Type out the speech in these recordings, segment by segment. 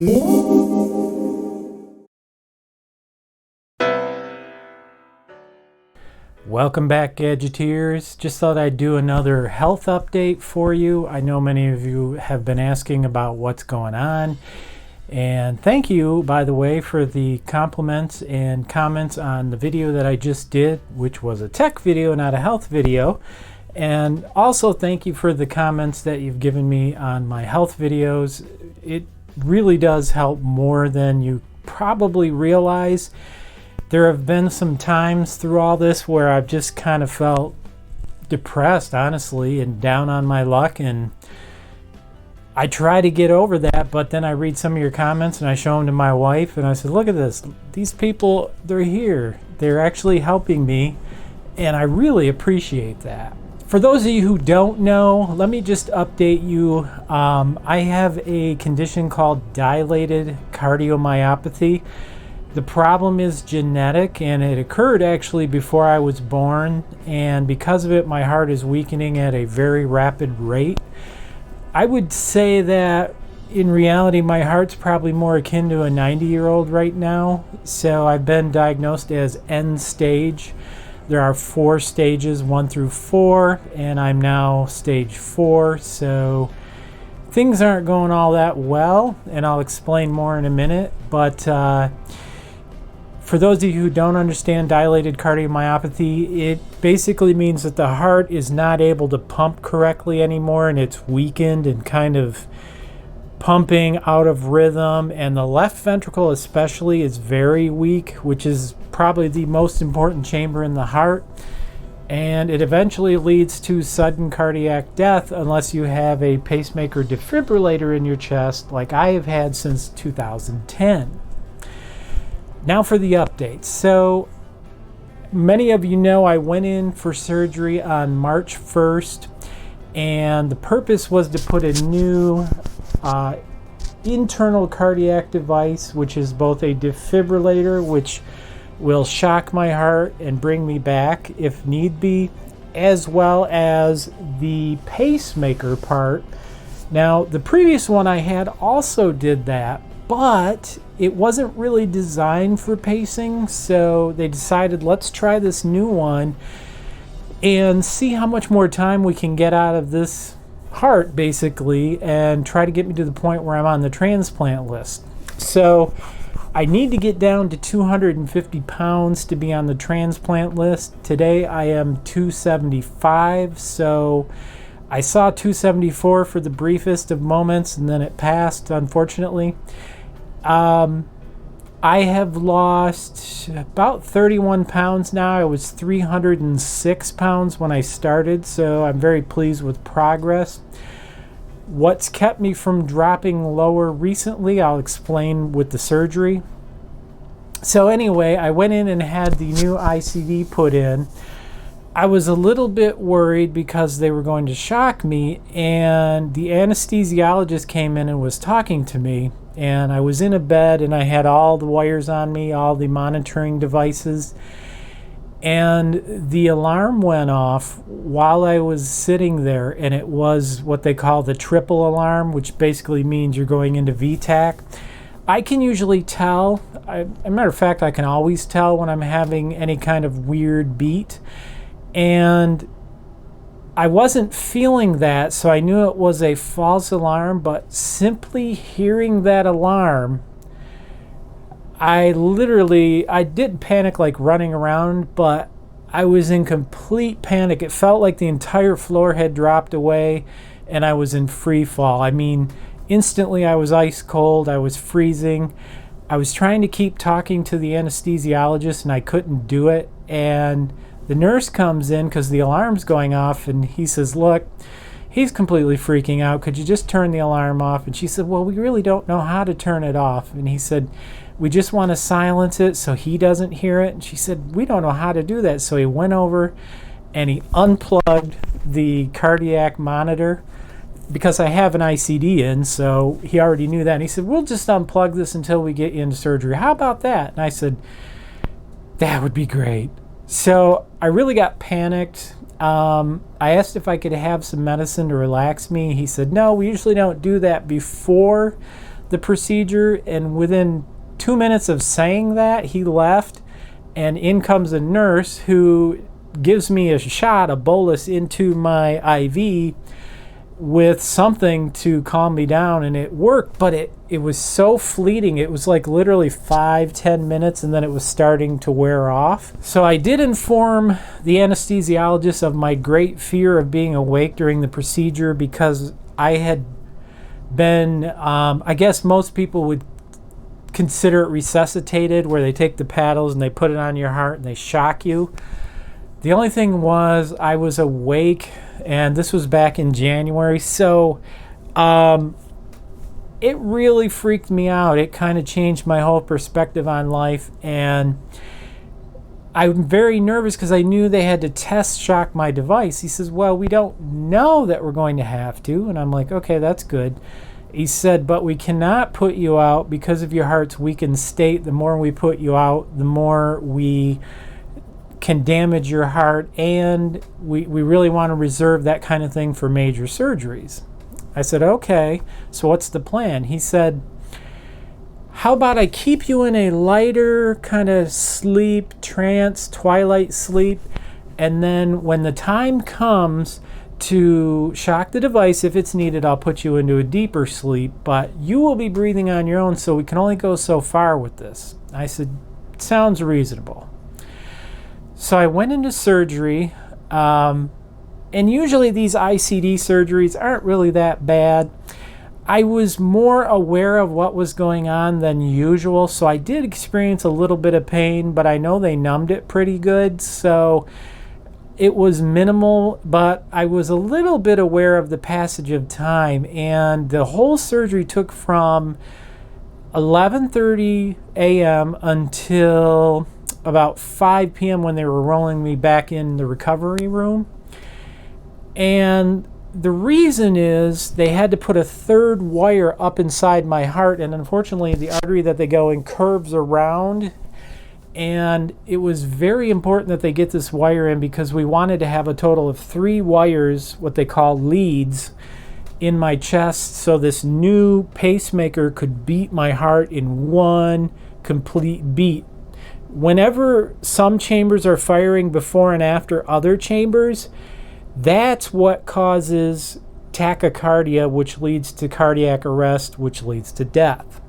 Welcome back, Gadgeteers. Just thought I'd do another health update for you. I know many of you have been asking about what's going on. And thank you, by the way, for the compliments and comments on the video that I just did, which was a tech video, not a health video. And also thank you for the comments that you've given me on my health videos. It really does help more than you probably realize. There have been some times through all this where I've just kind of felt depressed, honestly, and down on my luck, and I try to get over that, but then I read some of your comments and I show them to my wife and I said, look at this, these people, they're here, they're actually helping me, and I really appreciate that. For those of you who don't know, let me just update you. I have a condition called dilated cardiomyopathy. The problem is genetic, and it occurred actually before I was born, and because of it my heart is weakening at a very rapid rate. I would say that in reality my heart's probably more akin to a 90-year-old right now, so I've been diagnosed as end stage. There are 4 stages, 1 through 4, and I'm now stage 4, so things aren't going all that well, and I'll explain more in a minute. But for those of you who don't understand dilated cardiomyopathy, it basically means that the heart is not able to pump correctly anymore, and it's weakened and kind of pumping out of rhythm, and the left ventricle especially is very weak, which is probably the most important chamber in the heart, and it eventually leads to sudden cardiac death unless you have a pacemaker defibrillator in your chest like I have had since 2010. Now for the updates. So many of you know I went in for surgery on March 1st, and the purpose was to put a new internal cardiac device, which is both a defibrillator, which will shock my heart and bring me back if need be, as well as the pacemaker part. Now, the previous one I had also did that, but it wasn't really designed for pacing, so they decided let's try this new one and see how much more time we can get out of this heart, basically, and try to get me to the point where I'm on the transplant list. So I need to get down to 250 pounds to be on the transplant list. Today I am 275, so I saw 274 for the briefest of moments, and then it passed, unfortunately. I have lost about 31 pounds now. I was 306 pounds when I started, so I'm very pleased with progress. What's kept me from dropping lower recently, I'll explain with the surgery. So anyway, I went in and had the new ICD put in. I was a little bit worried because they were going to shock me, and the anesthesiologist came in and was talking to me, and I was in a bed and I had all the wires on me, all the monitoring devices, and the alarm went off while I was sitting there, and it was what they call the triple alarm, which basically means you're going into VTAC. I can usually tell, as a matter of fact, I can always tell when I'm having any kind of weird beat, and I wasn't feeling that, so I knew it was a false alarm, but simply hearing that alarm, I did panic, like running around, but I was in complete panic. It felt like the entire floor had dropped away and I was in free fall. I mean, instantly I was ice cold, I was freezing. I was trying to keep talking to the anesthesiologist and I couldn't do it, and the nurse comes in because the alarm's going off, and he says, look, he's completely freaking out. Could you just turn the alarm off? And she said, well, we really don't know how to turn it off. And he said, we just want to silence it so he doesn't hear it. And she said, we don't know how to do that. So he went over and he unplugged the cardiac monitor because I have an ICD in, so he already knew that. And he said, we'll just unplug this until we get you into surgery. How about that? And I said, that would be great. So I really got panicked. I asked if I could have some medicine to relax me. He said, no, we usually don't do that before the procedure, and within 2 minutes of saying that, he left, and in comes a nurse who gives me a shot, a bolus into my IV with something to calm me down, and it worked, but it was so fleeting. It was like literally 5-10 minutes, and then it was starting to wear off. So I did inform the anesthesiologist of my great fear of being awake during the procedure, because I had been, I guess most people would consider it resuscitated, where they take the paddles and they put it on your heart and they shock you. The only thing was I was awake, and this was back in January, so it really freaked me out. It kind of changed my whole perspective on life, and I'm very nervous because I knew they had to test shock my device. He says, well, we don't know that we're going to have to, and I'm like, okay, that's good. He said, but we cannot put you out because of your heart's weakened state. The more we put you out, the more we can damage your heart, and we really want to reserve that kind of thing for major surgeries. I said, okay, so what's the plan? He said, how about I keep you in a lighter kind of sleep, trance, twilight sleep, and then when the time comes to shock the device, if it's needed, I'll put you into a deeper sleep, but you will be breathing on your own, so we can only go so far with this. I said, sounds reasonable. So I went into surgery, and usually these ICD surgeries aren't really that bad. I was more aware of what was going on than usual, so I did experience a little bit of pain, but I know they numbed it pretty good, so it was minimal, but I was a little bit aware of the passage of time, and the whole surgery took from 11:30 a.m. until about 5 p.m. when they were rolling me back in the recovery room. And the reason is they had to put a third wire up inside my heart, and unfortunately the artery that they go in curves around, and it was very important that they get this wire in because we wanted to have a total of 3 wires, what they call leads, in my chest, so this new pacemaker could beat my heart in one complete beat. Whenever some chambers are firing before and after other chambers, that's what causes tachycardia, which leads to cardiac arrest, which leads to death.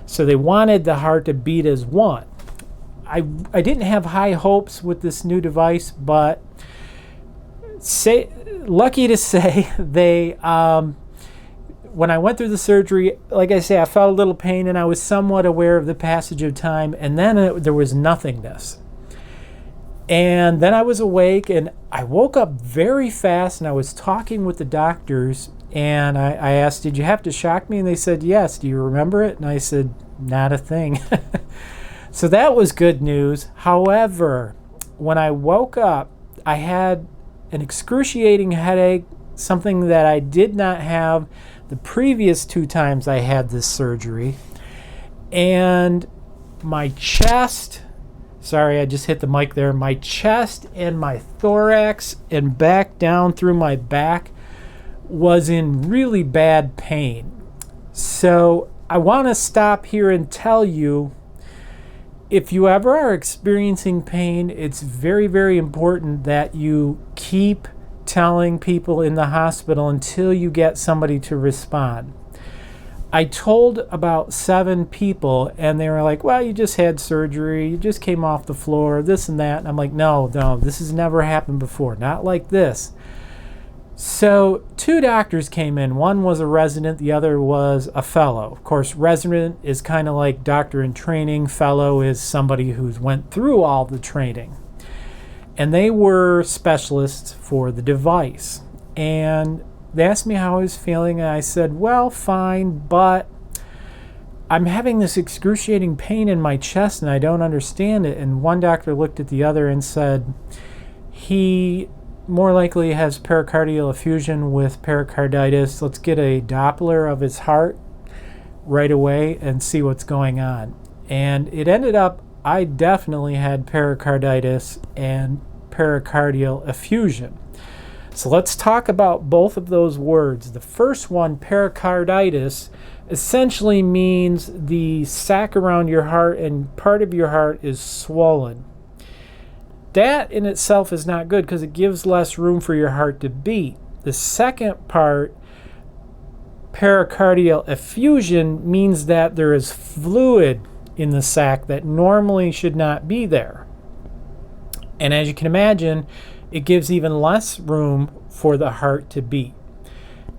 So they wanted the heart to beat as one. I didn't have high hopes with this new device, but lucky to say, they when I went through the surgery, like I say, I felt a little pain, and I was somewhat aware of the passage of time, and then there was nothingness. And then I was awake, and I woke up very fast, and I was talking with the doctors, and I asked, did you have to shock me? And they said, yes. Do you remember it? And I said, not a thing. So that was good news. However, when I woke up, I had an excruciating headache, something that I did not have the previous 2 times I had this surgery. And my chest, sorry, I just hit the mic there. My chest and my thorax and back down through my back was in really bad pain. So I want to stop here and tell you, if you ever are experiencing pain, it's very, very important that you keep telling people in the hospital until you get somebody to respond. I told about 7 people, and they were like, well, you just had surgery, you just came off the floor, this and that. And I'm like, no, this has never happened before, not like this. So 2 doctors came in. One was a resident, the other was a fellow. Of course, resident is kind of like doctor in training. Fellow is somebody who's went through all the training. And they were specialists for the device. And they asked me how I was feeling, and I said, well, fine, but I'm having this excruciating pain in my chest, and I don't understand it. And one doctor looked at the other and said, he more likely has pericardial effusion with pericarditis. Let's get a Doppler of his heart right away and see what's going on. And it ended up, I definitely had pericarditis and pericardial effusion. So let's talk about both of those words. The first one, pericarditis, essentially means the sac around your heart and part of your heart is swollen. That in itself is not good because it gives less room for your heart to beat. The second part, pericardial effusion, means that there is fluid in the sac that normally should not be there. And as you can imagine, it gives even less room for the heart to beat.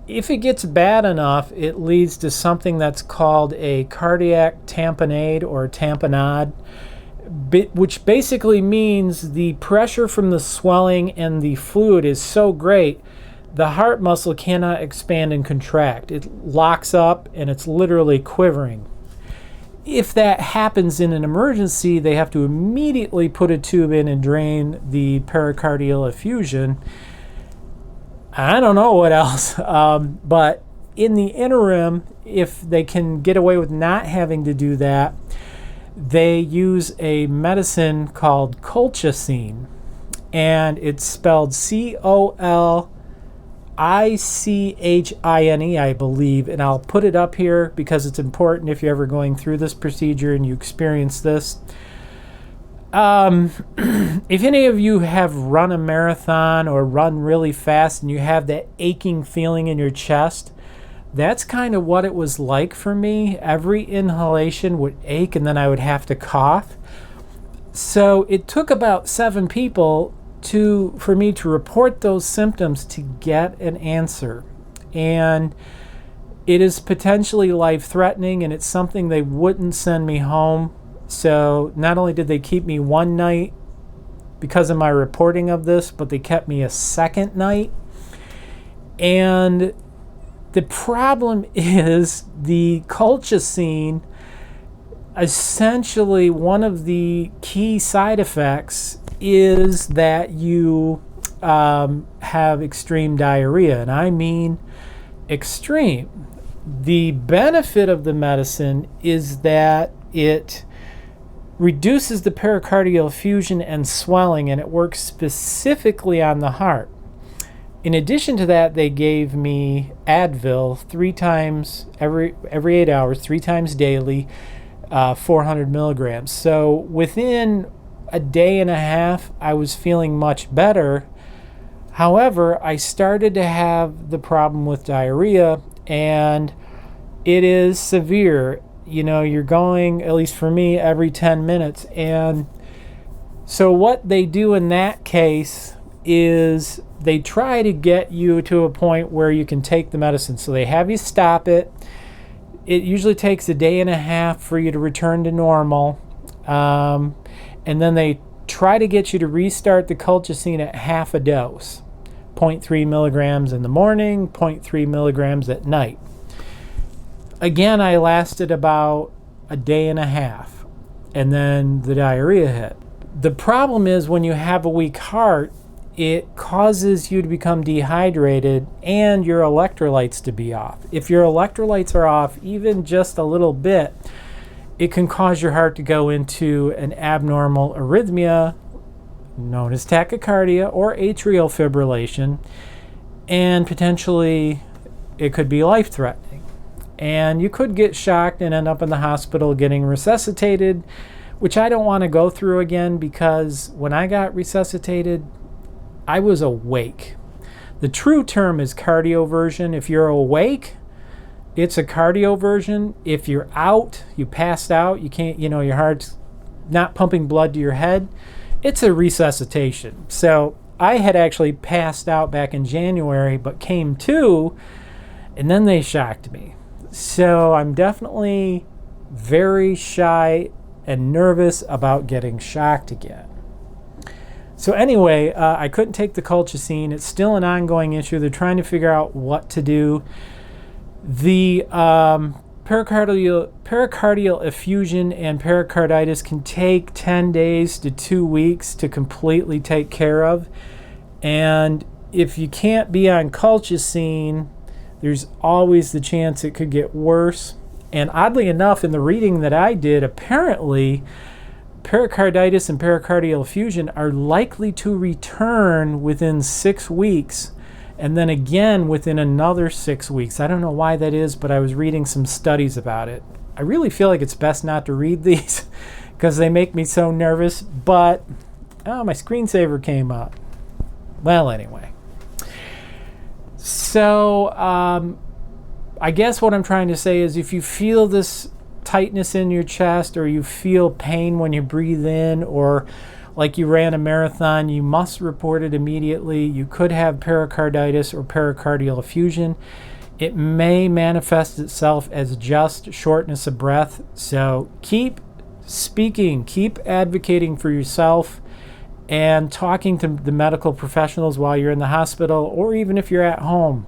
If it gets bad enough, it leads to something that's called a cardiac tamponade or tamponade, which basically means the pressure from the swelling and the fluid is so great, the heart muscle cannot expand and contract. It locks up and it's literally quivering. If that happens in an emergency, they have to immediately put a tube in and drain the pericardial effusion. I don't know what else, but in the interim, if they can get away with not having to do that, they use a medicine called colchicine, and it's spelled Colchine, I believe, and I'll put it up here because it's important if you're ever going through this procedure and you experience this. If any of you have run a marathon or run really fast and you have that aching feeling in your chest, that's kind of what it was like for me. Every inhalation would ache and then I would have to cough. So it took about 7 people for me to report those symptoms to get an answer. And it is potentially life-threatening, and it's something they wouldn't send me home. So not only did they keep me one night because of my reporting of this, but they kept me a second night. And the problem is the colchicine, essentially one of the key side effects is that you have extreme diarrhea, and I mean extreme. The benefit of the medicine is that it reduces the pericardial effusion and swelling, and it works specifically on the heart. In addition to that, they gave me Advil 3 times every 8 hours, 3 times daily, 400 milligrams. So within a day and a half, I was feeling much better. However, I started to have the problem with diarrhea, and it is severe. You know, you're going, at least for me, every 10 minutes. And so what they do in that case is they try to get you to a point where you can take the medicine. So they have you stop it. It usually takes a day and a half for you to return to normal. And then they try to get you to restart the colchicine at half a dose, 0.3 milligrams in the morning, 0.3 milligrams at night. Again, I lasted about a day and a half, and then the diarrhea hit. The problem is when you have a weak heart, it causes you to become dehydrated and your electrolytes to be off. If your electrolytes are off even just a little bit, it can cause your heart to go into an abnormal arrhythmia known as tachycardia or atrial fibrillation, and potentially it could be life-threatening. And you could get shocked and end up in the hospital getting resuscitated, which I don't want to go through again, because when I got resuscitated, I was awake. The true term is cardioversion. If you're awake, it's a cardioversion. If you're out, you passed out, you can't, your heart's not pumping blood to your head, it's a resuscitation. So I had actually passed out back in January, but came to, and then they shocked me. So I'm definitely very shy and nervous about getting shocked again. So anyway, I couldn't take the colchicine. It's still an ongoing issue. They're trying to figure out what to do. The pericardial effusion and pericarditis can take 10 days to 2 weeks to completely take care of. And if you can't be on colchicine, there's always the chance it could get worse. And oddly enough, in the reading that I did, apparently pericarditis and pericardial effusion are likely to return within 6 weeks and then again within another 6 weeks. I don't know why that is, but I was reading some studies about it. I really feel like it's best not to read these because they make me so nervous, but my screensaver came up. Well, anyway. So I guess what I'm trying to say is if you feel this tightness in your chest, or you feel pain when you breathe in, or like you ran a marathon, you must report it immediately. You could have pericarditis or pericardial effusion. It may manifest itself as just shortness of breath. So keep speaking, keep advocating for yourself, and talking to the medical professionals while you're in the hospital, or even if you're at home.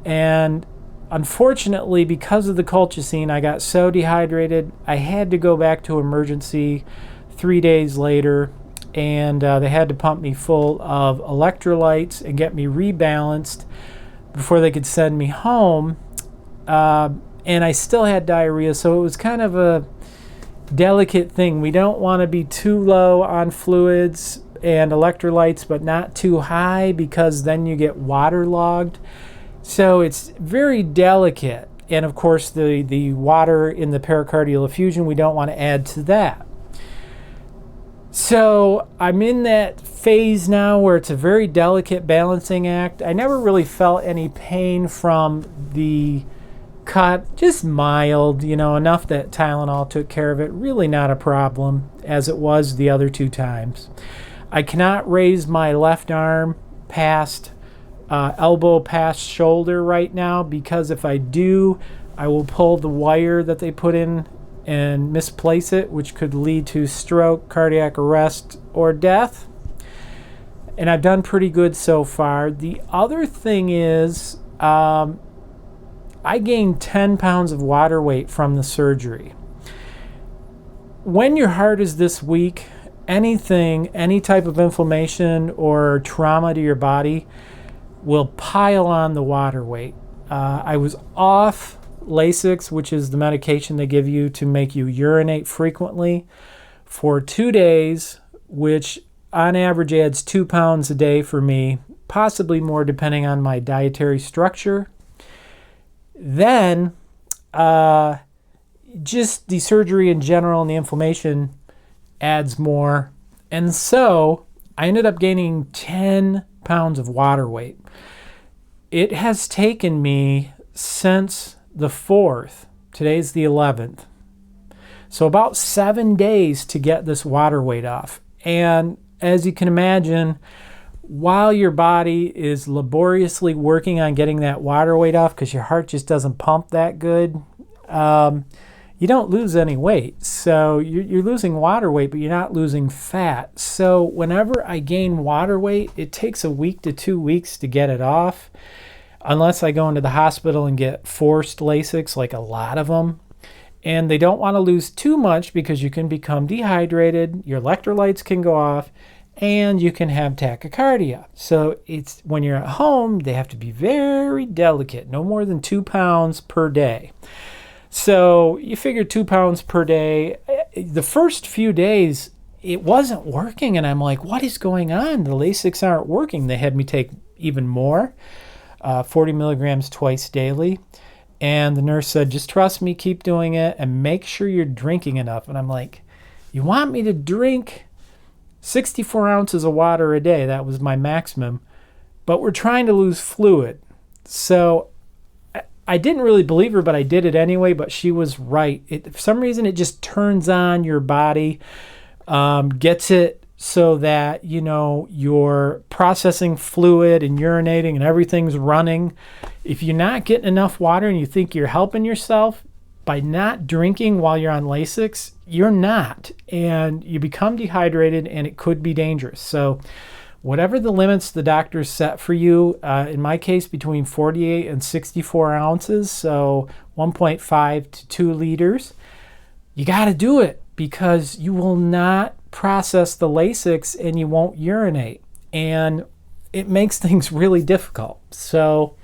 And unfortunately, because of the colchicine, I got so dehydrated, I had to go back to emergency 3 days later, and they had to pump me full of electrolytes and get me rebalanced before they could send me home. And I still had diarrhea, so it was kind of a delicate thing. We don't want to be too low on fluids and electrolytes, but not too high, because then you get waterlogged. So it's very delicate. And of course, the water in the pericardial effusion, we don't want to add to that. So I'm in that phase now where it's a very delicate balancing act. I never really felt any pain from the cut, just mild, enough that Tylenol took care of it. Really not a problem, as it was the other 2 times. I cannot raise my left arm past elbow past shoulder right now, because if I do, I will pull the wire that they put in and misplace it, which could lead to stroke, cardiac arrest, or death. And I've done pretty good so far. The other thing is I gained 10 pounds of water weight from the surgery. When your heart is this weak, any type of inflammation or trauma to your body will pile on the water weight. I was off Lasix, which is the medication they give you to make you urinate frequently, for 2 days, which on average adds 2 pounds a day for me, possibly more depending on my dietary structure. Then just the surgery in general and the inflammation adds more. And so I ended up gaining 10 pounds of water weight. It has taken me since the 4th, today's the 11th, so about 7 days to get this water weight off. And as you can imagine, while your body is laboriously working on getting that water weight off, because your heart just doesn't pump that good, you don't lose any weight. So you're losing water weight, but you're not losing fat. So whenever I gain water weight, it takes a week to 2 weeks to get it off, unless I go into the hospital and get forced Lasix, like a lot of them. And they don't want to lose too much, because you can become dehydrated, your electrolytes can go off, and you can have tachycardia. So it's when you're at home, they have to be very delicate, no more than 2 pounds per day. So you figure 2 pounds per day. The first few days, it wasn't working, and I'm like, what is going on? The Lasix aren't working. They had me take even more, 40 milligrams twice daily. And the nurse said, just trust me, keep doing it, and make sure you're drinking enough. And I'm like, you want me to drink 64 ounces of water a day? That was my maximum. But we're trying to lose fluid. So I didn't really believe her, but I did it anyway. But she was right. For some reason, it just turns on your body, gets it so that, you're processing fluid and urinating and everything's running. If you're not getting enough water and you think you're helping yourself by not drinking while you're on Lasix, you're not. And you become dehydrated, and it could be dangerous. So whatever the limits the doctors set for you, in my case, between 48 and 64 ounces, so 1.5 to 2 liters, you got to do it, because you will not process the Lasix and you won't urinate. And it makes things really difficult. So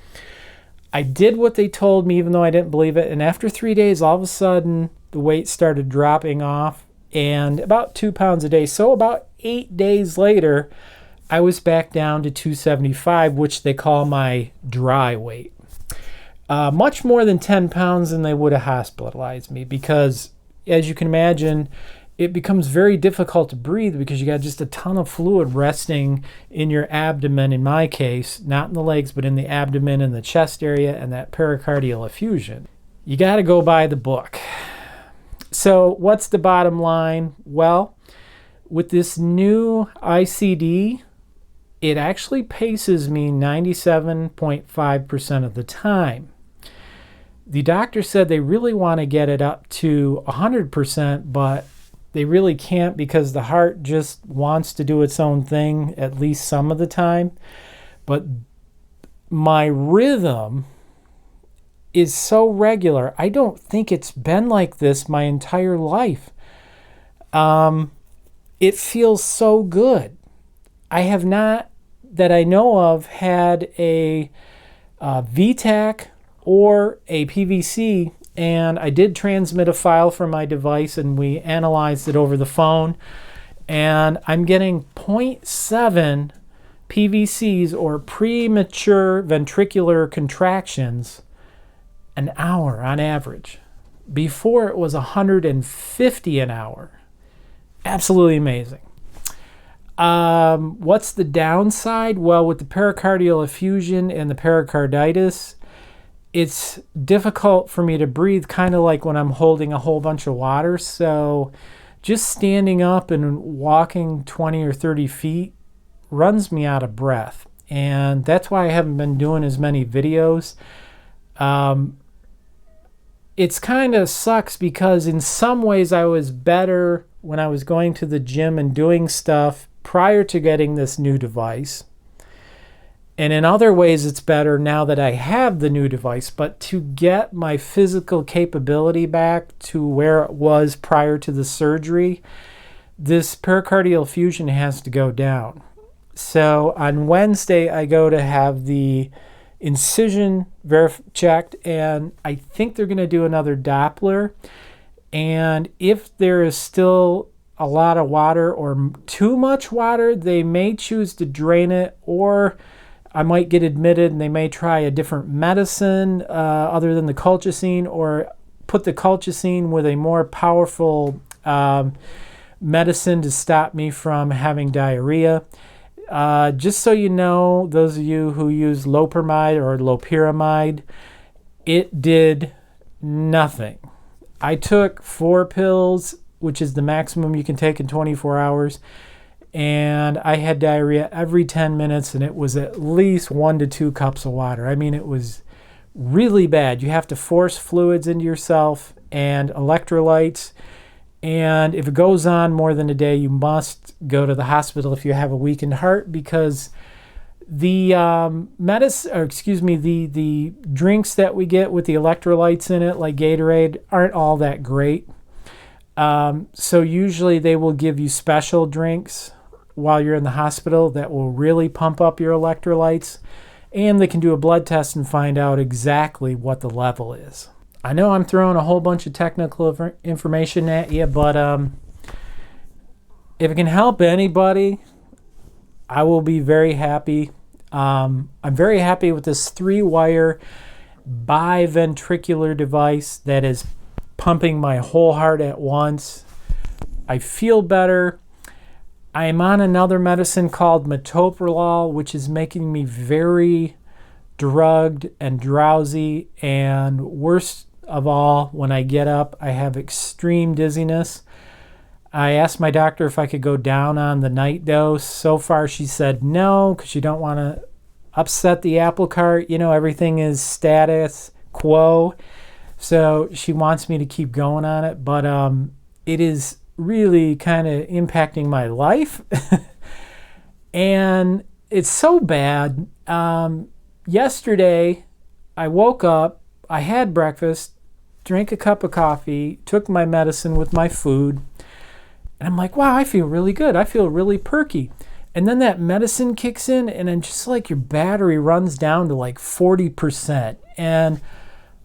I did what they told me, even though I didn't believe it. And after 3 days, all of a sudden, the weight started dropping off, and about 2 pounds a day. So about 8 days later, I was back down to 275, which they call my dry weight. Much more than 10 pounds than they would have hospitalized me, because as you can imagine, it becomes very difficult to breathe because you got just a ton of fluid resting in your abdomen, in my case, not in the legs, but in the abdomen and the chest area and that pericardial effusion. You got to go by the book. So what's the bottom line? Well, with this new ICD, it actually paces me 97.5% of the time. The doctor said they really want to get it up to 100%, but they really can't because the heart just wants to do its own thing at least some of the time. But my rhythm is so regular. I don't think it's been like this my entire life. It feels so good. I have not, that I know of, had a VTAC or a PVC, and I did transmit a file from my device and we analyzed it over the phone, and I'm getting 0.7 PVCs, or premature ventricular contractions, an hour on average. Before it was 150 an hour. Absolutely amazing. What's the downside? Well, with the pericardial effusion and the pericarditis, it's difficult for me to breathe, kind of like when I'm holding a whole bunch of water. So just standing up and walking 20 or 30 feet runs me out of breath. And that's why I haven't been doing as many videos. It's kind of sucks because in some ways I was better when I was going to the gym and doing stuff prior to getting this new device. And in other ways, it's better now that I have the new device. But to get my physical capability back to where it was prior to the surgery, this pericardial effusion has to go down. So on Wednesday, I go to have the incision checked, and I think they're going to do another Doppler. And if there is still a lot of water or too much water, they may choose to drain it, or I might get admitted and they may try a different medicine other than the colchicine, or put the colchicine with a more powerful medicine to stop me from having diarrhea. Just so you know, those of you who use loperamide or loperamide, it did nothing. I took 4 pills, which is the maximum you can take in 24 hours. And I had diarrhea every 10 minutes, and it was at least 1 to 2 cups of water. I mean, it was really bad. You have to force fluids into yourself and electrolytes. And if it goes on more than a day, you must go to the hospital if you have a weakened heart, because the the drinks that we get with the electrolytes in it, like Gatorade, aren't all that great. So usually they will give you special drinks while you're in the hospital that will really pump up your electrolytes, and they can do a blood test and find out exactly what the level is. I know I'm throwing a whole bunch of technical information at you, but if it can help anybody, I will be very happy. I'm very happy with this 3-wire biventricular device that is pumping my whole heart at once. I feel better. I am on another medicine called metoprolol, which is making me very drugged and drowsy, and worst of all, when I get up, I have extreme dizziness. I asked my doctor if I could go down on the night dose. So far, she said no, because you don't want to upset the apple cart. You know, everything is status quo. So she wants me to keep going on it, but it is really kind of impacting my life. And it's so bad. Yesterday, I woke up, I had breakfast, drank a cup of coffee, took my medicine with my food, and I'm like, wow, I feel really good. I feel really perky. And then that medicine kicks in, and then just like your battery runs down to like 40%. And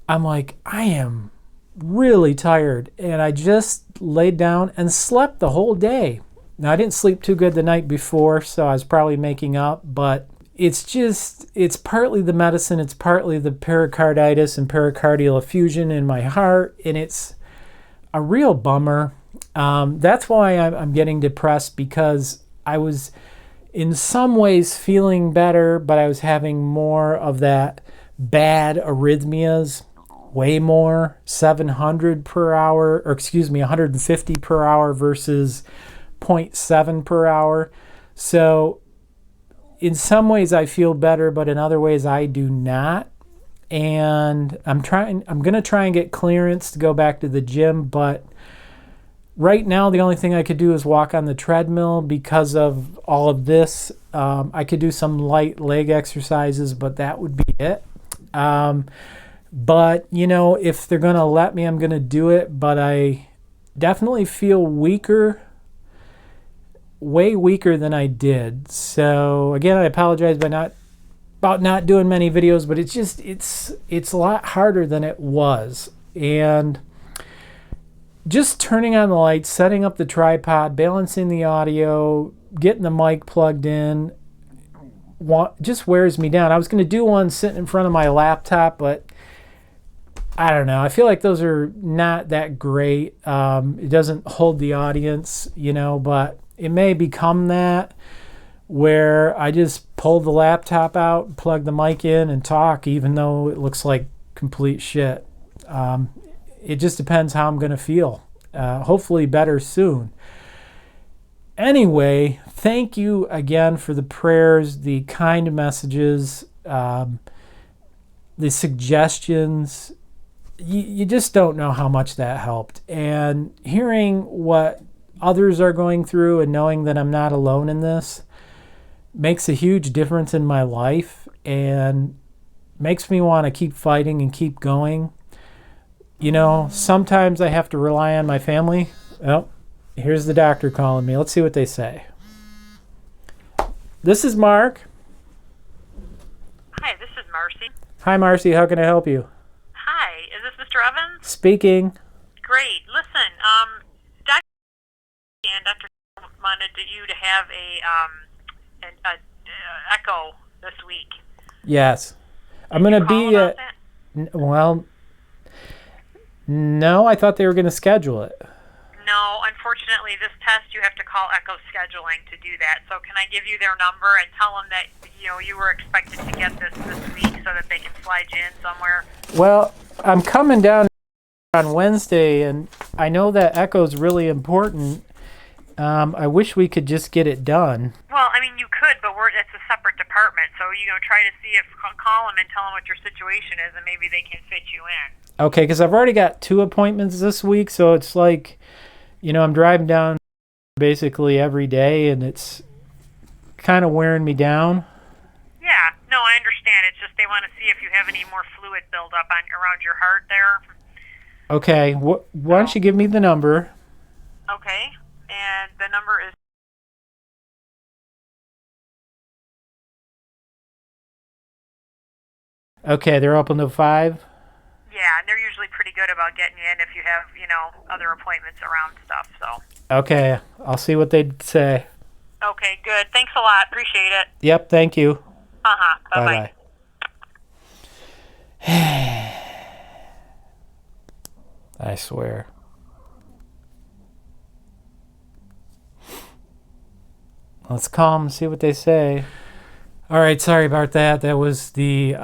I'm like, I am really tired. And I just laid down and slept the whole day. Now, I didn't sleep too good the night before, so I was probably making up, but it's partly the medicine, it's partly the pericarditis and pericardial effusion in my heart, and it's a real bummer. That's why I'm getting depressed, because I was in some ways feeling better, but I was having more of that bad arrhythmias, way more, 700 per hour, or excuse me, 150 per hour versus 0.7 per hour. So in some ways I feel better, but in other ways I do not. And I'm going to try and get clearance to go back to the gym, but right now the only thing I could do is walk on the treadmill because of all of this. I could do some light leg exercises, but that would be it. But, you know, if they're going to let me, I'm going to do it. But I definitely feel weaker, way weaker than I did. So, again, I apologize about not doing many videos, but it's a lot harder than it was. And just turning on the lights, setting up the tripod, balancing the audio, getting the mic plugged in, just wears me down. I was going to do one sitting in front of my laptop, but I don't know. I feel like those are not that great. It doesn't hold the audience, you know, but it may become that, where I just pull the laptop out, plug the mic in, and talk, even though it looks like complete shit. It just depends how I'm going to feel. Hopefully better soon. Anyway, thank you again for the prayers, the kind messages, the suggestions. You just don't know how much that helped. And hearing what others are going through and knowing that I'm not alone in this makes a huge difference in my life and makes me want to keep fighting and keep going. You know, sometimes I have to rely on my family. Oh, here's the doctor calling me. Let's see what they say. This is Mark. Hi, this is Marcy. Hi, Marcy. How can I help you? Hi, is this Mr. Evans? Speaking. Great. Listen, Dr. wanted you to have an echo this week. Yes. I'm going to be at... Well, no, I thought they were going to schedule it. No, unfortunately, this test you have to call Echo Scheduling to do that. So can I give you their number and tell them that you were expected to get this week so that they can slide you in somewhere? Well, I'm coming down on Wednesday, and I know that Echo's really important. I wish we could just get it done. Well, I mean, you could, but it's a separate department. So, try to see call them and tell them what your situation is, and maybe they can fit you in. Okay, because I've already got 2 appointments this week, so it's like, I'm driving down basically every day, and it's kind of wearing me down. Yeah, no, I understand. It's just they want to see if you have any more fluid buildup around your heart there. Okay, why don't you give me the number? Okay, and the number is... Okay, they're open till 5? Yeah, and they're usually pretty good about getting you in if you have, other appointments around stuff, so. Okay, I'll see what they say. Okay, good. Thanks a lot. Appreciate it. Yep, thank you. Uh-huh. Bye-bye. Bye-bye. I swear. Let's call them and see what they say. All right, sorry about that. That was the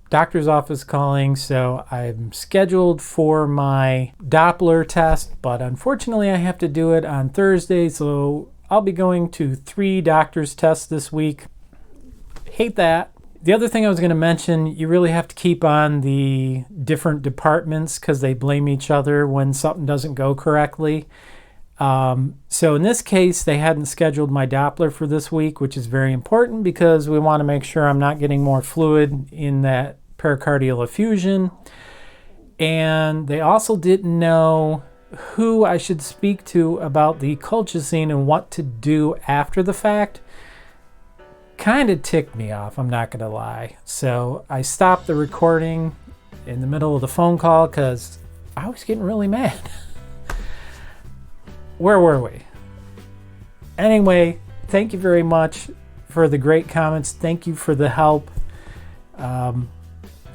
doctor's office calling. So I'm scheduled for my Doppler test, but unfortunately I have to do it on Thursday. So I'll be going to 3 doctor's tests this week. Hate that. The other thing I was going to mention, you really have to keep on the different departments because they blame each other when something doesn't go correctly. So in this case, they hadn't scheduled my Doppler for this week, which is very important because we want to make sure I'm not getting more fluid in that pericardial effusion. And they also didn't know who I should speak to about the colchicine and what to do after the fact. Kind of ticked me off, I'm not going to lie. So I stopped the recording in the middle of the phone call because I was getting really mad. Where were we? Anyway, thank you very much for the great comments. Thank you for the help. I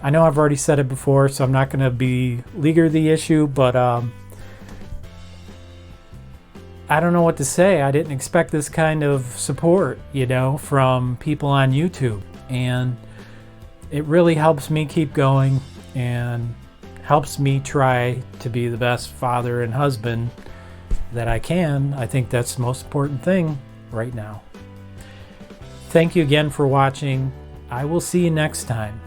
know I've already said it before, so I'm not going to beleaguer the issue, but I don't know what to say. I didn't expect this kind of support, from people on YouTube. And it really helps me keep going and helps me try to be the best father and husband that I can. I think that's the most important thing right now. Thank you again for watching. I will see you next time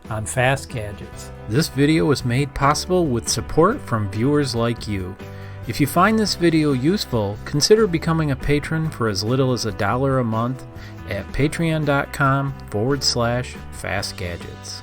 on Fast Gadgets. This video was made possible with support from viewers like you. If you find this video useful, consider becoming a patron for as little as $1 a month at patreon.com/fastgadgets.